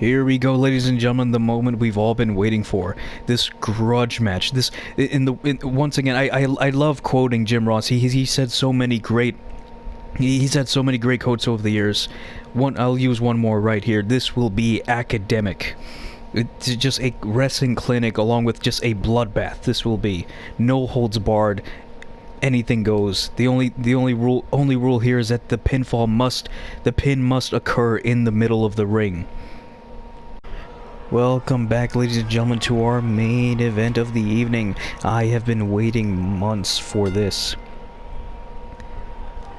Here we go, ladies and gentlemen, the moment we've all been waiting for. This grudge match. Once again, I love quoting Jim Ross. He said so many great he's had so many great quotes over the years. I'll use one more right here. This will be academic. It's just a wrestling clinic along with just a bloodbath. This will be no holds barred. Anything goes. The only rule here is that the pin must occur in the middle of the ring. Welcome back, ladies and gentlemen, to our main event of the evening. I have been waiting months for this.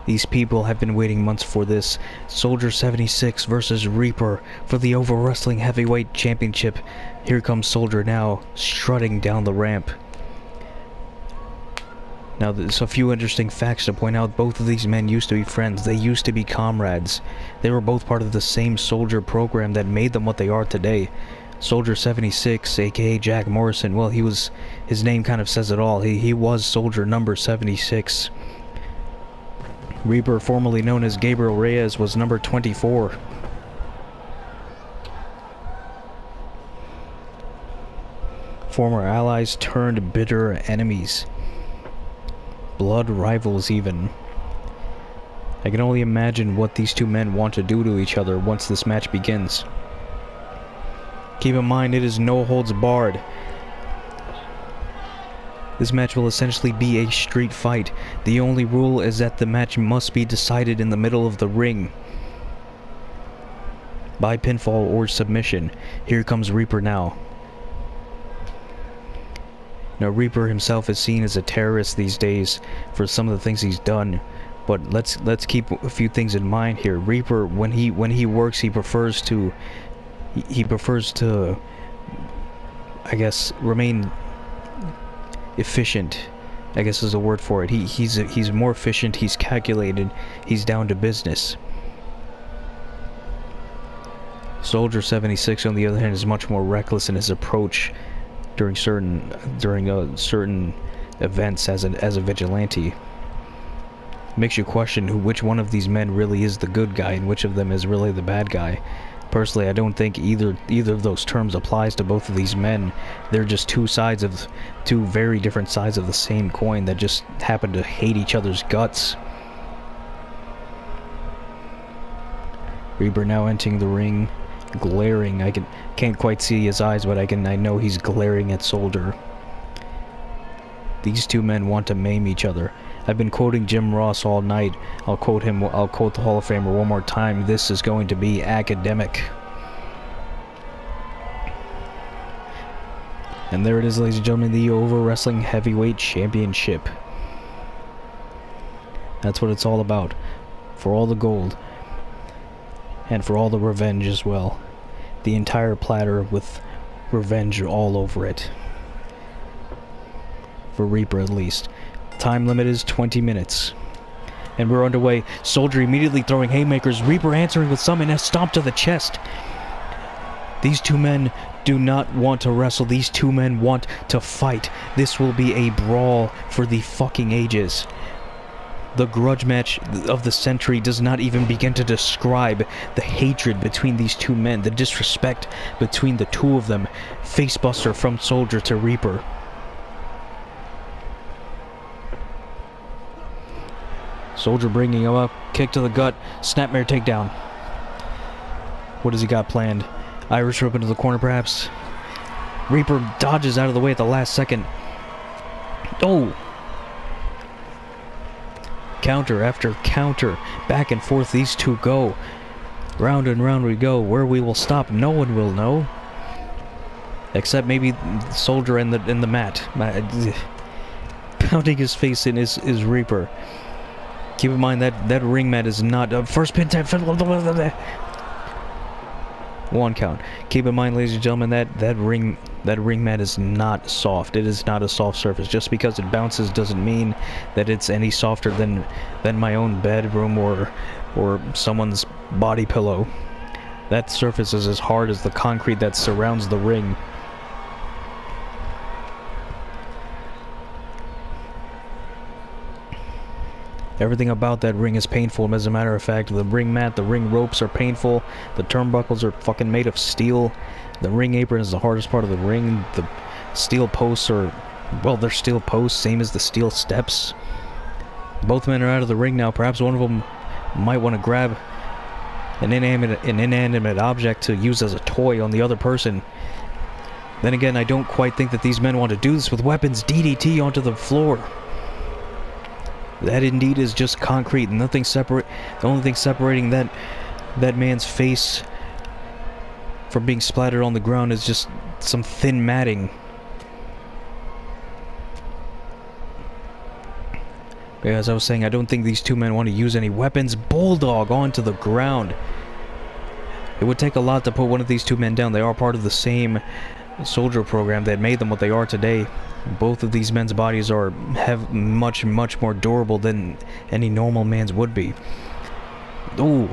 These people have been waiting months for this. Soldier 76 versus Reaper for the Over Wrestling Heavyweight Championship. Here comes Soldier now, strutting down the ramp. Now, there's a few interesting facts to point out. Both of these men used to be friends. They used to be comrades. They were both part of the same Soldier program that made them what they are today. Soldier 76, aka Jack Morrison, well, his name kind of says it all. He was Soldier number 76. Reaper, formerly known as Gabriel Reyes, was number 24. Former allies turned bitter enemies. Blood rivals even. I can only imagine what these two men want to do to each other once this match begins. Keep in mind, it is no holds barred. This match will essentially be a street fight. The only rule is that the match must be decided in the middle of the ring by pinfall or submission. Here comes Reaper now. Now, Reaper himself is seen as a terrorist these days for some of the things he's done, but let's keep a few things in mind here. Reaper, when he works, he prefers to I guess remain efficient, I guess is a word for it. He's more efficient, he's calculated, he's down to business. Soldier 76, on the other hand, is much more reckless in his approach during certain events as a vigilante. Makes you question which one of these men really is the good guy and which of them is really the bad guy. Personally, I don't think either of those terms applies to both of these men. They're just two very different sides of the same coin that just happen to hate each other's guts. Reaper now entering the ring, glaring. I can't quite see his eyes, but I know he's glaring at Soldier. These two men want to maim each other. I've been quoting Jim Ross all night. I'll quote the Hall of Famer one more time. This is going to be academic. And there it is, ladies and gentlemen, the Over Wrestling Heavyweight Championship. That's what it's all about. For all the gold. And for all the revenge as well. The entire platter with revenge all over it. For Reaper, at least. Time limit is 20 minutes. And we're underway. Soldier immediately throwing haymakers. Reaper answering with some, and a stomp to the chest. These two men do not want to wrestle. These two men want to fight. This will be a brawl for the fucking ages. The grudge match of the century does not even begin to describe the hatred between these two men, the disrespect between the two of them. Facebuster from Soldier to Reaper. Soldier bringing him up, kick to the gut, snapmare takedown. What has he got planned? Irish rope into the corner, perhaps. Reaper dodges out of the way at the last second. Oh! Counter after counter, back and forth these two go. Round and round we go. Where we will stop, no one will know. Except maybe Soldier and the mat. Pounding his face in is Reaper. Keep in mind that ring mat is not first pin tap. One count. Keep in mind, ladies and gentlemen, that ring mat is not soft. It is not a soft surface. Just because it bounces doesn't mean that it's any softer than my own bedroom or someone's body pillow. That surface is as hard as the concrete that surrounds the ring. Everything about that ring is painful. As a matter of fact, the ring mat, the ring ropes are painful. The turnbuckles are fucking made of steel. The ring apron is the hardest part of the ring. The steel posts are, well, they're steel posts, same as the steel steps. Both men are out of the ring now. Perhaps one of them might want to grab an inanimate object to use as a toy on the other person. Then again, I don't quite think that these men want to do this with weapons. DDT onto the floor. That indeed is just concrete. Nothing separate. The only thing separating that man's face from being splattered on the ground is just some thin matting. As I was saying, I don't think these two men want to use any weapons. Bulldog onto the ground. It would take a lot to put one of these two men down. They are part of the same soldier program that made them what they are today. Both of these men's bodies have much more durable than any normal man's would be. Oh,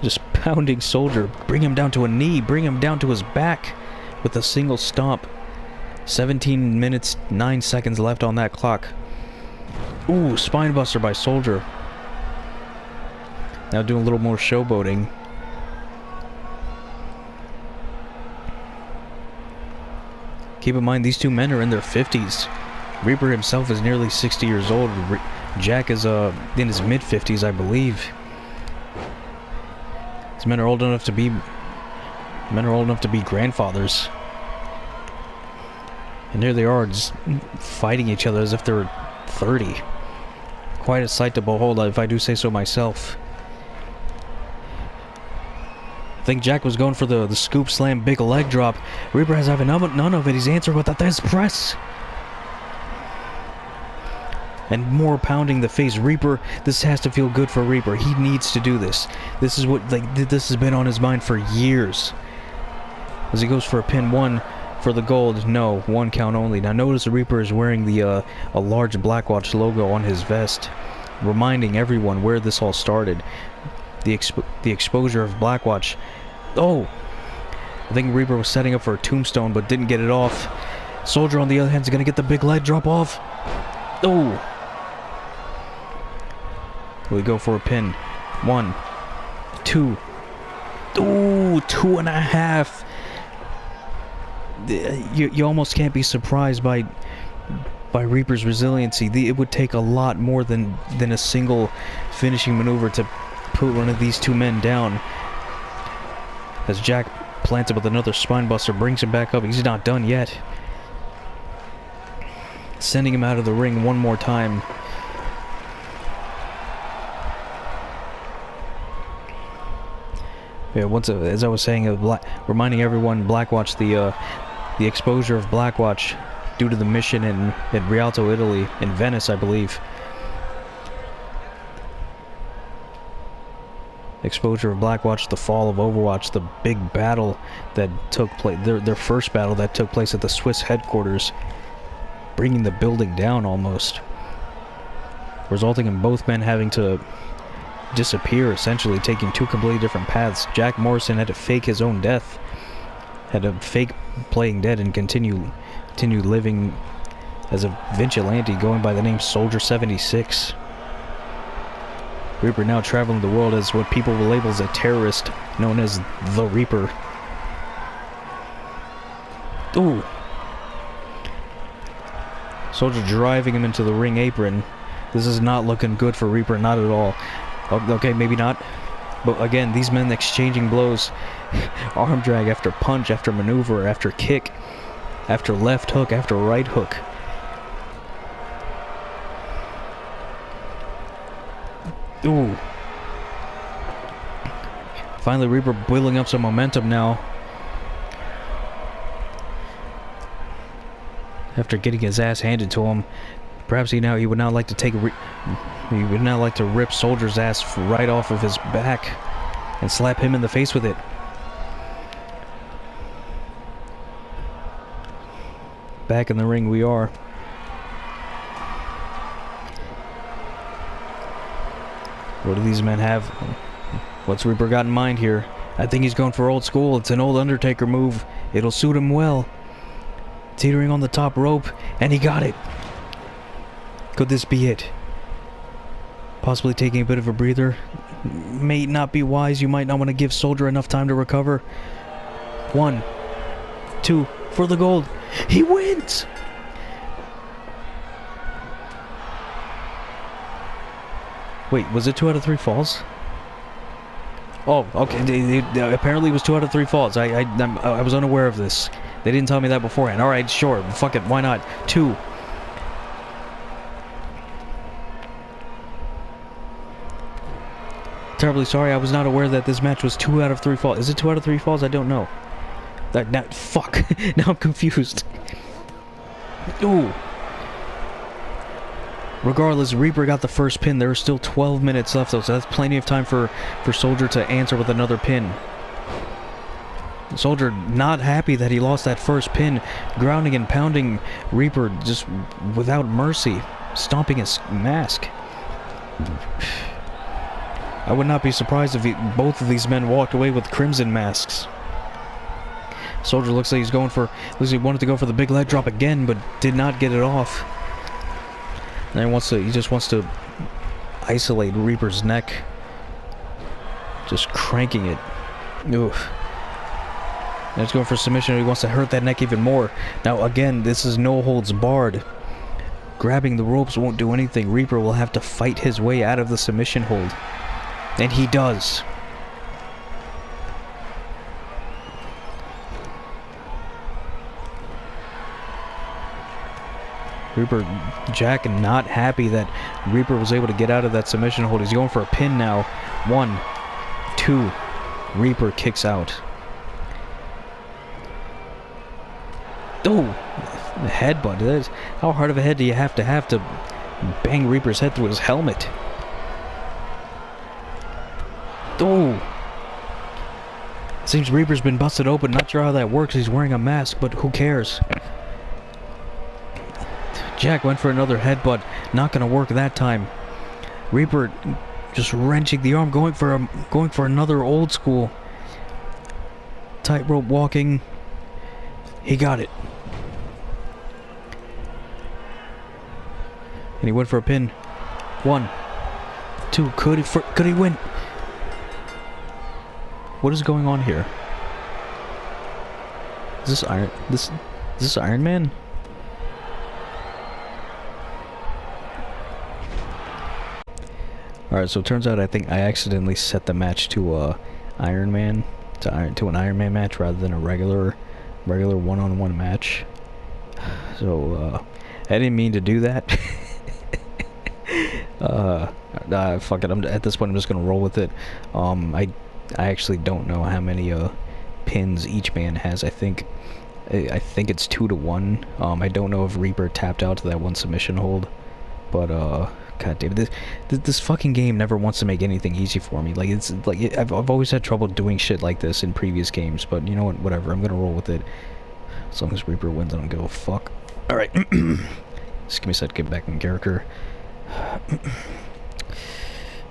just pounding soldier. Bring him down to a knee. Bring him down to his back with a single stomp. 17 minutes, 9 seconds left on that clock. Ooh, spinebuster by soldier. Now doing a little more showboating. Keep in mind, these two men are in their 50s. Reaper himself is nearly 60 years old. Jack is in his mid-50s, I believe. These men are old enough to be grandfathers. And there they are, just fighting each other as if they're 30. Quite a sight to behold, if I do say so myself. I think Jack was going for the scoop slam big leg drop. Reaper has having none of it. He's answering with a Thez press. And more pounding the face. Reaper, this has to feel good for Reaper. He needs to do this. This is what, this has been on his mind for years. As he goes for a pin, one for the gold. No, 1 count only. Now notice the Reaper is wearing the a large Blackwatch logo on his vest, reminding everyone where this all started. The exposure of Blackwatch. Oh, I think Reaper was setting up for a tombstone but didn't get it off. Soldier on the other hand is gonna get the big leg drop off. Oh, we go for a pin. 1, 2. Ooh, 2.5. You almost can't be surprised by Reaper's resiliency. It would take a lot more than a single finishing maneuver to put one of these two men down. As Jack plants it with another spinebuster, brings him back up. He's not done yet. Sending him out of the ring one more time. Yeah, as I was saying, reminding everyone, Blackwatch, the exposure of Blackwatch due to the mission in Rialto, Italy, in Venice, I believe. Exposure of Blackwatch, the fall of Overwatch, the big battle that took place, their first battle that took place at the Swiss headquarters, bringing the building down almost, resulting in both men having to disappear, essentially taking two completely different paths. Jack Morrison had to fake his own death, had to fake playing dead and continue living as a vigilante going by the name Soldier 76. Reaper now traveling the world as what people will label as a terrorist known as the Reaper. Ooh. Soldier driving him into the ring apron. This is not looking good for Reaper, not at all. Okay, maybe not. But again, these men exchanging blows. Arm drag after punch, after maneuver, after kick, after left hook, after right hook. Ooh. Finally, Reaper building up some momentum now. After getting his ass handed to him, perhaps he would now like to rip Soldier's ass right off of his back and slap him in the face with it. Back in the ring we are. What do these men have? What's Reaper got in mind here? I think he's going for old school. It's an old Undertaker move. It'll suit him well. Teetering on the top rope, and he got it. Could this be it? Possibly taking a bit of a breather. May not be wise. You might not want to give Soldier enough time to recover. 1, 2, for the gold. He wins! Wait, was it 2 out of 3 falls? Oh, okay. Apparently it was 2 out of 3 falls. I was unaware of this. They didn't tell me that beforehand. Alright, sure. Fuck it. Why not? 2. Terribly sorry. I was not aware that this match was 2 out of 3 falls. Is it 2 out of 3 falls? I don't know. Fuck. Now I'm confused. Ooh. Regardless, Reaper got the first pin. There are still 12 minutes left, though, so that's plenty of time for Soldier to answer with another pin. Soldier not happy that he lost that first pin, grounding and pounding Reaper just without mercy, stomping his mask. I would not be surprised if both of these men walked away with crimson masks. Soldier looks like looks like he wanted to go for the big leg drop again, but did not get it off. And he just wants to isolate Reaper's neck. Just cranking it. Oof. And he's going for submission. He wants to hurt that neck even more. Now again, this is no holds barred. Grabbing the ropes won't do anything. Reaper will have to fight his way out of the submission hold. And he does. Jack not happy that Reaper was able to get out of that submission hold. He's going for a pin now. 1, 2. Reaper kicks out. Oh, headbutt. How hard of a head do you have to bang Reaper's head through his helmet? Oh. Seems Reaper's been busted open. Not sure how that works. He's wearing a mask, but who cares? Jack went for another headbutt. Not gonna work that time. Reaper just wrenching the arm, going for another old school tightrope walking. He got it. And he went for a pin. 1, 2. Could he win? What is going on here? Is this Iron Man? Alright, so it turns out I think I accidentally set the match to Iron Man, to an Iron Man match rather than a regular one-on-one match. So I didn't mean to do that. Fuck it. At this point I'm just gonna roll with it. I actually don't know how many pins each man has. I think it's 2 to 1. I don't know if Reaper tapped out to that one submission hold, but God damn it, this fucking game never wants to make anything easy for me. Like, it's like I've always had trouble doing shit like this in previous games, but you know what? Whatever. I'm gonna roll with it. As long as Reaper wins, I don't give a fuck. All right. Just give me a sec. Get back in character.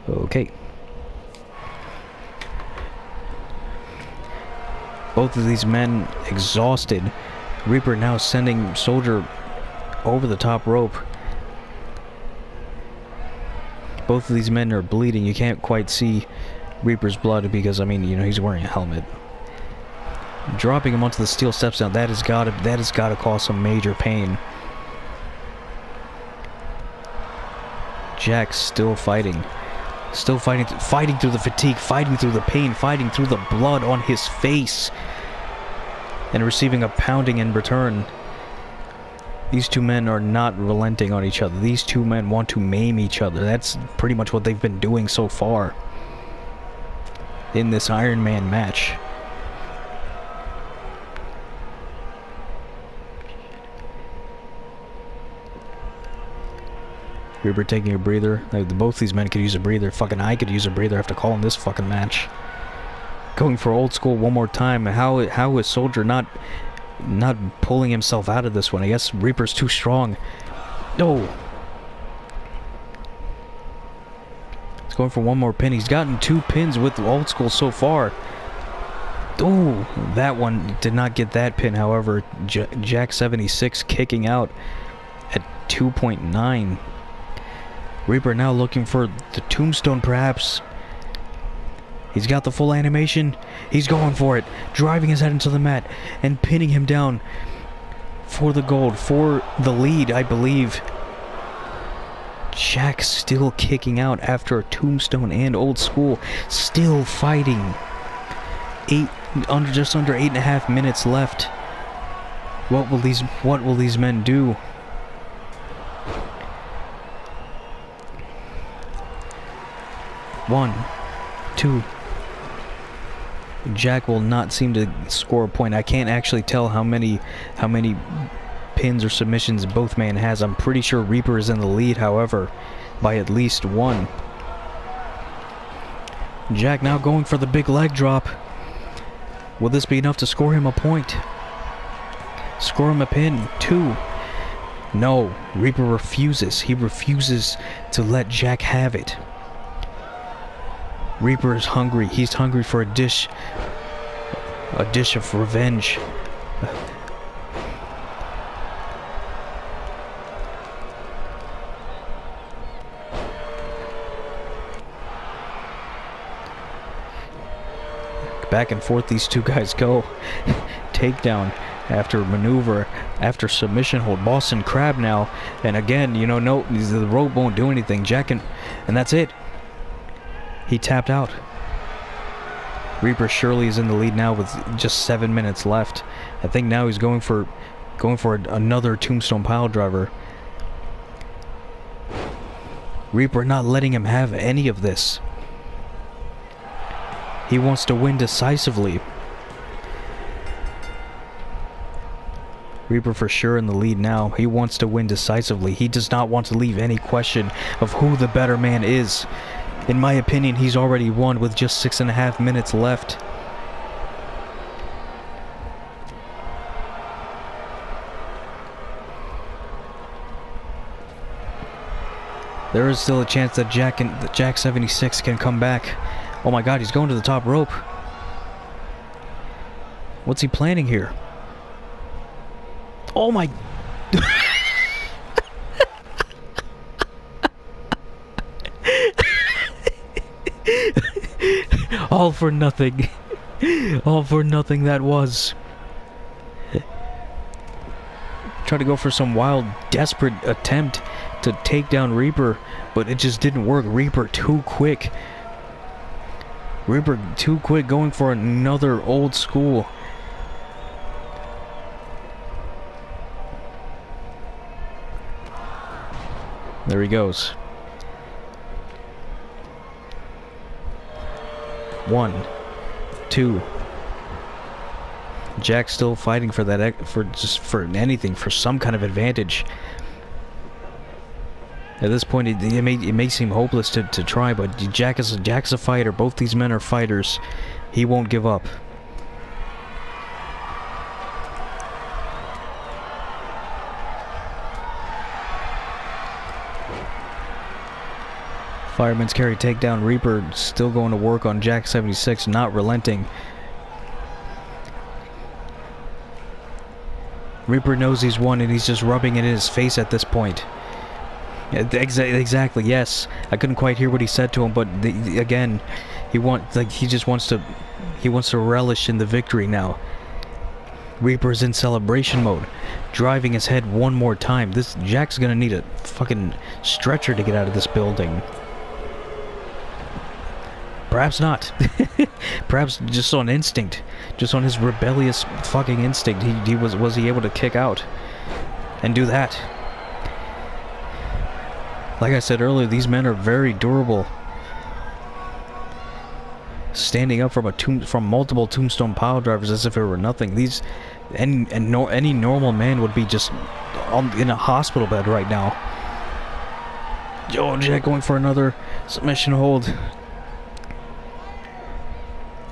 Okay. Both of these men exhausted. Reaper now sending Soldier over the top rope. Both of these men are bleeding. You can't quite see Reaper's blood because, I mean, you know, he's wearing a helmet. Dropping him onto the steel steps now, that has gotta cause some major pain. Jack still fighting. Still fighting through the fatigue, fighting through the pain, fighting through the blood on his face. And receiving a pounding in return. These two men are not relenting on each other. These two men want to maim each other. That's pretty much what they've been doing so far in this Iron Man match. Reaper taking a breather. Like, both these men could use a breather. Fucking I could use a breather after calling this fucking match. Going for old school one more time. How is Soldier not pulling himself out of this one? I guess Reaper's too strong. No. He's going for one more pin. He's gotten 2 pins with old school so far. Oh, that one did not get that pin. However, Jack 76 kicking out at 2.9. Reaper now looking for the tombstone, perhaps. He's got the full animation. He's going for it. Driving his head into the mat and pinning him down for the gold, for the lead, I believe. Jack still kicking out after a tombstone and old school. Still fighting. Just under 8.5 minutes left. What will these men do? One, two. Jack will not seem to score a point. I can't actually tell how many pins or submissions both man has. I'm pretty sure Reaper is in the lead, however, by at least one. Jack now going for the big leg drop. Will this be enough to score him a point? Score him a pin? 2. No, Reaper refuses. He refuses to let Jack have it. Reaper is hungry. He's hungry for a dish of revenge. Back and forth these two guys go. Takedown after maneuver, after submission hold. Boston Crab now, and again, you know, no, the rope won't do anything. Jack and that's it. He tapped out. Reaper surely is in the lead now with just 7 minutes left. I think now he's going for another tombstone pile driver. Reaper not letting him have any of this. He wants to win decisively. Reaper for sure in the lead now. He wants to win decisively. He does not want to leave any question of who the better man is. In my opinion, he's already won with just 6.5 minutes left. There is still a chance that Jack 76 can come back. Oh my god, he's going to the top rope. What's he planning here? Oh my... All for nothing. All for nothing that was. Tried to go for some wild, desperate attempt to take down Reaper, but it just didn't work. Reaper too quick. Reaper too quick going for another old school. There he goes. 1, 2. Jack still fighting for that, for anything, for some kind of advantage. At this point, it may seem hopeless to try, but Jack's a fighter. Both these men are fighters. He won't give up. Fireman's carry takedown. Reaper still going to work on Jack 76, not relenting. Reaper knows he's won, and he's just rubbing it in his face at this point. Exactly, yes. I couldn't quite hear what he said to him, but again, he wants to relish in the victory now. Reaper's in celebration mode, driving his head one more time. Jack's gonna need a fucking stretcher to get out of this building. Perhaps not. Perhaps just on instinct, just on his rebellious fucking instinct, was he able to kick out and do that. Like I said earlier, these men are very durable. Standing up from multiple tombstone pile drivers as if it were nothing. Any normal man would be just in a hospital bed right now. Joe Jack going for another submission hold.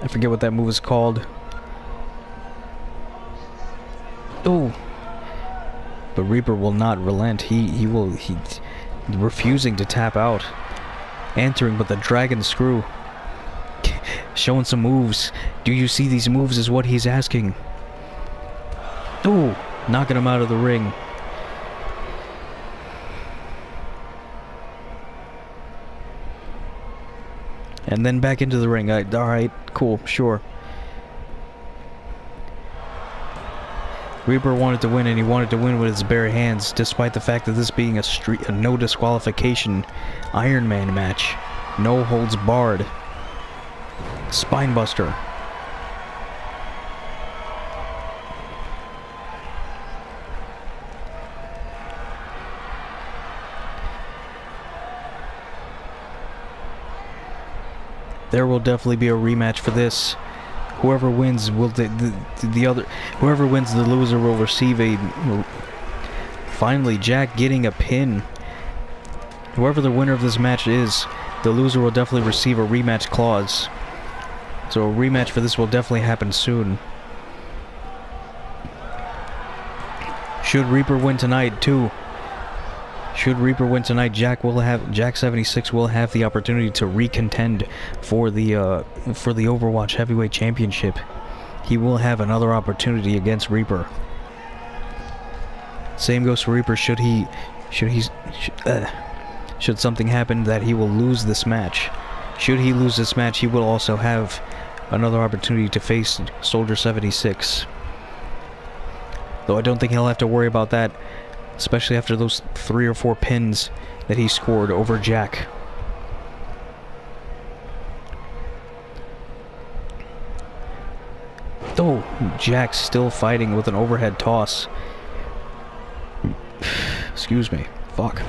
I forget what that move is called. Oh, but Reaper will not relent. He refusing to tap out. Answering with the dragon screw. Showing some moves. Do you see these moves is what he's asking. Oh, knocking him out of the ring. And then back into the ring. Alright, cool, sure. Reaper wanted to win, and he wanted to win with his bare hands, despite the fact that this being a no disqualification Iron Man match. No holds barred. Spinebuster. There will definitely be a rematch for this. Whoever wins will whoever wins, the loser will receive a. Finally, Jack getting a pin. Whoever the winner of this match is, the loser will definitely receive a rematch clause. So a rematch for this will definitely happen soon. Should Reaper win tonight too? Should Reaper win tonight, Jack 76 will have the opportunity to recontend for the Overwatch Heavyweight Championship. He will have another opportunity against Reaper. Same goes for Reaper. Should something happen that he will lose this match. Should he lose this match, he will also have another opportunity to face Soldier 76. Though I don't think he'll have to worry about that, especially after those 3 or 4 pins that he scored over Jack. Oh, Jack's still fighting with an overhead toss. Excuse me. Fuck.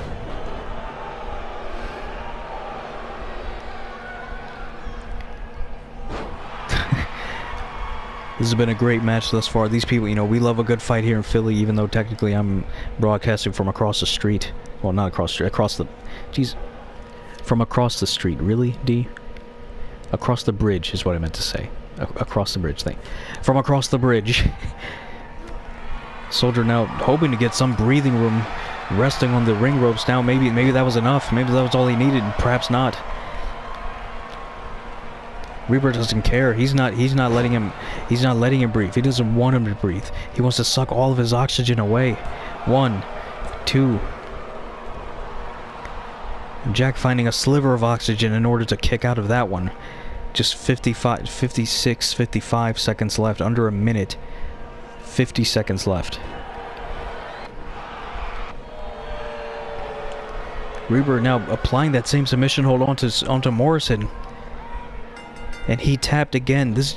This has been a great match thus far. These people, you know, we love a good fight here in Philly, even though technically I'm broadcasting from across the street. Well, not across the street, across the... Jeez. From across the street. Really, D? Across the bridge is what I meant to say. Across the bridge thing. From across the bridge. Soldier now hoping to get some breathing room, resting on the ring ropes now. Maybe that was enough. Maybe that was all he needed. Perhaps not. Reaper doesn't care. He's not letting him breathe. He doesn't want him to breathe. He wants to suck all of his oxygen away. 1, 2. Jack finding a sliver of oxygen in order to kick out of that one. Just 55 seconds left. Under a minute. 50 seconds left. Reaper now applying that same submission hold onto Morrison. And he tapped again. This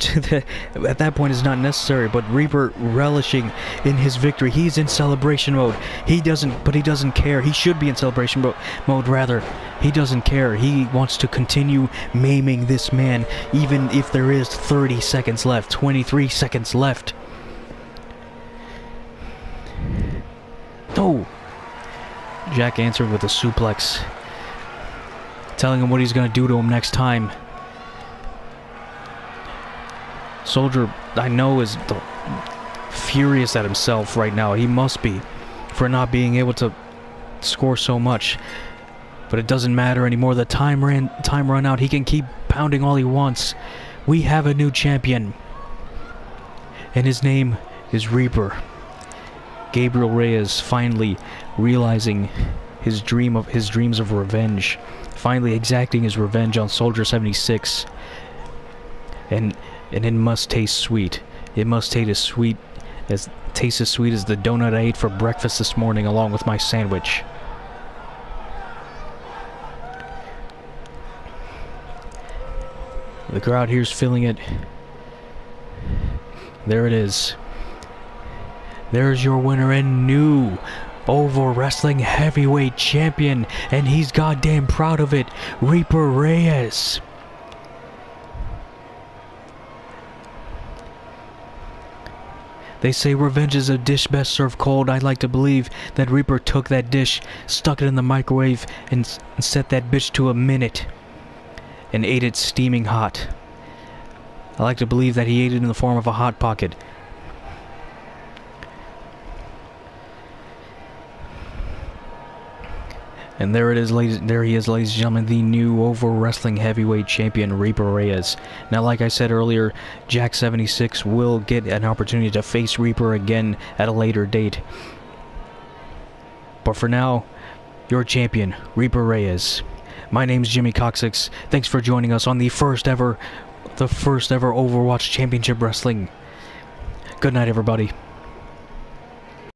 at that point is not necessary, but Reaper relishing in his victory. He's in celebration mode. He doesn't care. He should be in celebration mode rather. He doesn't care. He wants to continue maiming this man, even if there is 30 seconds left, 23 seconds left. Oh! Jack answered with a suplex, telling him what he's gonna do to him next time. Soldier, I know, is furious at himself right now. He must be, for not being able to score so much. But it doesn't matter anymore. The time run out. He can keep pounding all he wants. We have a new champion, and his name is Reaper. Gabriel Reyes finally realizing his dreams of revenge, finally exacting his revenge on Soldier 76, and it must taste sweet. It must taste as sweet as the donut I ate for breakfast this morning along with my sandwich. The crowd here's feeling it. There it is. There's your winner and new Over Wrestling Heavyweight Champion, and he's goddamn proud of it, Reaper Reyes. They say revenge is a dish best served cold. I'd like to believe that Reaper took that dish, stuck it in the microwave, and set that bitch to a minute, and ate it steaming hot. I like to believe that he ate it in the form of a Hot Pocket. And there it is, there he is, ladies and gentlemen, the new Over Wrestling Heavyweight Champion, Reaper Reyes. Now, like I said earlier, Jack 76 will get an opportunity to face Reaper again at a later date. But for now, your champion, Reaper Reyes. My name's Jimmy Coxix. Thanks for joining us on the first ever Overwatch Championship Wrestling. Good night, everybody.